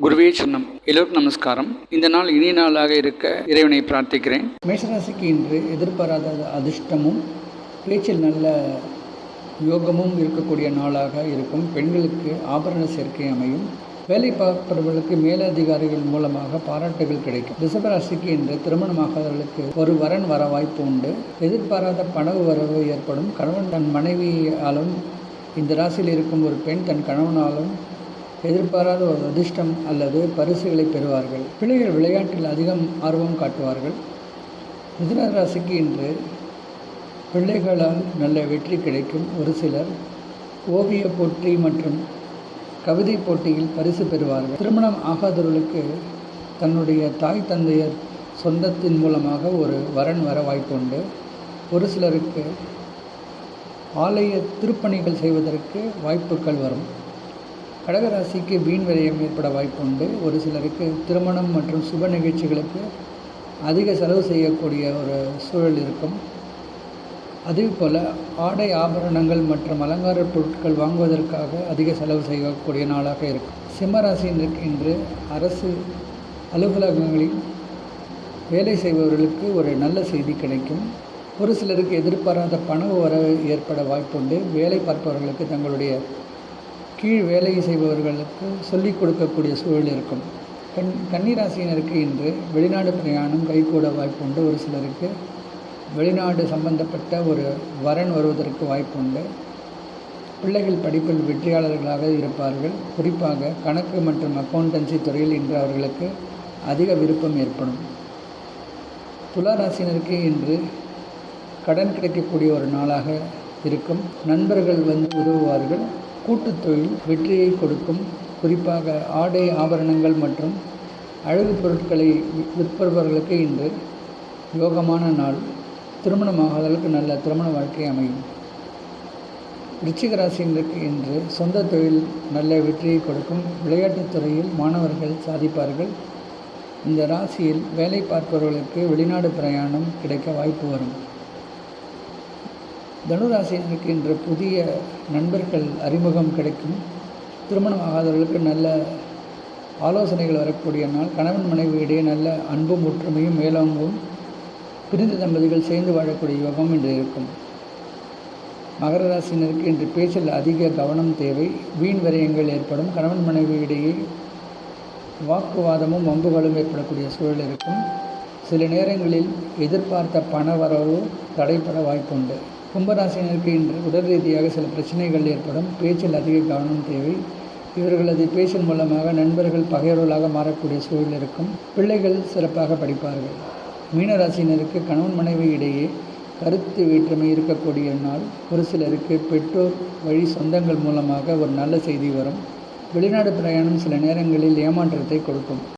குருவே சொன்னம். எல்லோருக்கும் நமஸ்காரம். இந்த நாள் இனிய நாளாக இருக்க இறைவனை பிரார்த்திக்கிறேன். மேஷராசிக்கு இன்று எதிர்பாராத அதிர்ஷ்டமும் பேச்சில் நல்ல யோகமும் இருக்கக்கூடிய நாளாக இருக்கும். பெண்களுக்கு ஆபரண சேர்க்கை அமையும். வேலை பார்ப்பவர்களுக்கு மேலதிகாரிகள் மூலமாக பாராட்டுகள் கிடைக்கும். ரிஷபராசிக்கு இன்று திருமணமாகாதவர்களுக்கு ஒரு வரன் வர வாய்ப்பு உண்டு. எதிர்பாராத பண வரவு ஏற்படும். கணவன் தன் மனைவியாலும், இந்த ராசியில் இருக்கும் ஒரு பெண் தன் கணவனாலும் எதிர்பாராத ஒரு அதிர்ஷ்டம் அல்லது பரிசுகளை பெறுவார்கள். பிள்ளைகள் விளையாட்டில் அதிகம் ஆர்வம் காட்டுவார்கள். மிதுன ராசிக்கு இன்று பிள்ளைகளால் நல்ல வெற்றி கிடைக்கும். ஒரு சிலர் ஓவிய போட்டி மற்றும் கவிதை போட்டியில் பரிசு பெறுவார்கள். திருமணம் ஆகாதவர்களுக்கு தன்னுடைய தாய் தந்தையர் சொந்தத்தின் மூலமாக ஒரு வரன் வர வாய்ப்புண்டு. ஒரு சிலருக்கு ஆலய திருப்பணிகள் செய்வதற்கு வாய்ப்புகள் வரும். கடகராசிக்கு வீண் விரயம் ஏற்பட வாய்ப்புண்டு. ஒரு சிலருக்கு திருமணம் மற்றும் சுப நிகழ்ச்சிகளுக்கு அதிக செலவு செய்யக்கூடிய ஒரு சூழல் இருக்கும். அதேபோல் ஆடை ஆபரணங்கள் மற்றும் அலங்கார பொருட்கள் வாங்குவதற்காக அதிக செலவு செய்யக்கூடிய நாளாக இருக்கும். சிம்மராசியினருக்கு இன்று அரசு அலுவலகங்களில் வேலை செய்பவர்களுக்கு ஒரு நல்ல செய்தி கிடைக்கும். ஒரு சிலருக்கு எதிர்பாராத பண வரவு ஏற்பட வாய்ப்புண்டு. வேலை பார்ப்பவர்களுக்கு தங்களுடைய கீழ் வேலை செய்பவர்களுக்கு சொல்லிக் கொடுக்கக்கூடிய சூழல் இருக்கும். கன்னிராசியினருக்கு இன்று வெளிநாடு பிரயாணம் கைகூட வாய்ப்புண்டு. ஒரு சிலருக்கு வெளிநாடு சம்பந்தப்பட்ட ஒரு வரன் வருவதற்கு வாய்ப்புண்டு. பிள்ளைகள் படிப்பில் வெற்றியாளர்களாக இருப்பார்கள். குறிப்பாக கணக்கு மற்றும் அக்கௌண்டன்சி துறையில் இன்று அவர்களுக்கு அதிக விருப்பம் ஏற்படும். துளாராசினருக்கு இன்று கடன் கிடைக்கக்கூடிய ஒரு நாளாக இருக்கும். நண்பர்கள் உதவுவார்கள். கூட்டுத் தொழில் வெற்றியை கொடுக்கும். குறிப்பாக ஆடை ஆபரணங்கள் மற்றும் அழகு பொருட்களை விற்பவர்களுக்கு இன்று யோகமான நாள். திருமணமாகாதவர்களுக்கு நல்ல திருமண வாழ்க்கை அமையும். விருச்சிக ராசியினருக்கு இன்று சொந்த தொழில் நல்ல வெற்றியை கொடுக்கும். விளையாட்டுத் துறையில் மாணவர்கள் சாதிப்பார்கள். இந்த ராசியில் வேலை பார்ப்பவர்களுக்கு வெளிநாடு பிரயாணம் கிடைக்க வாய்ப்பு வரும். தனுராசியினருக்கு இன்று புதிய நண்பர்கள் அறிமுகம் கிடைக்கும். திருமணம் ஆகாதவர்களுக்கு நல்ல ஆலோசனைகள் வரக்கூடிய நாள். கணவன் மனைவி இடையே நல்ல அன்பும் ஒற்றுமையும் மேலோங்கும். பிரிந்த தம்பதிகள் சேர்ந்து வாழக்கூடிய யோகம் இன்று இருக்கும். மகர ராசியினருக்கு இன்று பேச்சில் அதிக கவனம் தேவை. வீண் விரயங்கள் ஏற்படும். கணவன் மனைவி இடையே வாக்குவாதமும் வம்புகளும் ஏற்படக்கூடிய சூழல் இருக்கும். சில நேரங்களில் எதிர்பார்த்த பண வரவு தடைபட வாய்ப்புண்டு. கும்பராசினருக்கு இன்று உடல் ரீதியாக சில பிரச்சனைகள் ஏற்படும். பேச்சில் அதிக கவனம் தேவை. இவர்களது பேச்சின் மூலமாக நண்பர்கள் பகைவர்களாக மாறக்கூடிய சூழல் இருக்கும். பிள்ளைகள் சிறப்பாக படிப்பார்கள். மீனராசினருக்கு கணவன் மனைவி இடையே கருத்து வேற்றுமை இருக்கக்கூடிய நாள். ஒரு சிலருக்கு பெற்றோர் வழி சொந்தங்கள் மூலமாக ஒரு நல்ல செய்தி வரும். வெளிநாடு பிரயாணம் சில நேரங்களில் ஏமாற்றத்தை கொடுக்கும்.